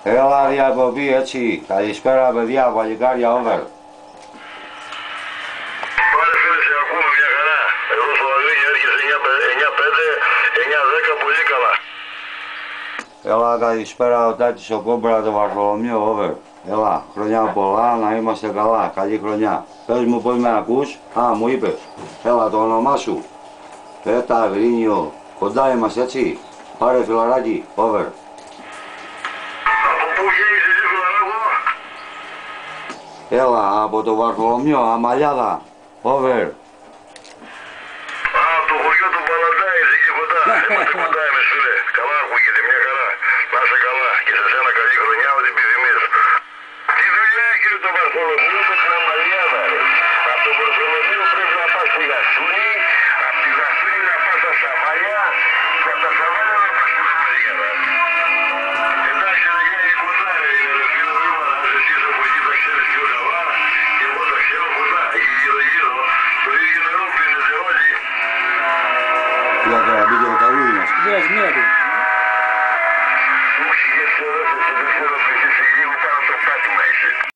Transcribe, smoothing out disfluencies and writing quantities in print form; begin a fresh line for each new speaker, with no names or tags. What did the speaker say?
Έλα διακοπή έτσι. Καλησπέρα παιδιά, παλικάρια over.
Πάλι φίλε, σε ακούμε μια χαρά. Εδώ στο Αγρίγι έρχεσαι 9-5, 9-10, πολύ καλά.
Έλα καλησπέρα ο Τάκης ο Κόμπρα το Βαρθολομείο over. Έλα, χρονιά πολλά, να είμαστε καλά, καλή χρονιά. Πες μου πώς με ακούς, μου είπες. Έλα το όνομά σου. Πέτα, Αγρίνιο, κοντά είμαστε έτσι. Πάρε φιλαράκι, over.
Από πού βγαίνεις εσύ φιλαράκο?
Έλα, από το Βαρθολομείο, Αμαλιάδα, over.
Από το χωριό του Παλαντάης, εκεί κοντά. Είμαστε κοντά εμείς φίλε. Καλά ακούγεται, μια χαρά. Να είσαι καλά και σε σένα καλή χρονιά, ό,τι επιθυμείς. Τι δουλειά έχει το Βαρθολομείο με την Αμαλιάδα, ρε. Από το Βαρθολομείο πρέπει να πας στη Γασούνη, από τη Γασούνη να πας στα Σαβάλια και από τα Σαβάλια να πας στην Αμαλιάδα. Εντάξει ρε Γιάννη, κοντά ρε, είναι φίλο Ρούβανα, εσύ από εκεί τα ξέρεις πιο καλά και εγώ τα ξέρω κοντά, εκεί γύρω-γύρω, το ίδιο νερό πίνετε όλοι.
Για το ραμπίδιο το καβούδι μας.
Δεν πειράζει, μία του.
Μου ξηγές τώρα, σε δεν ξέρω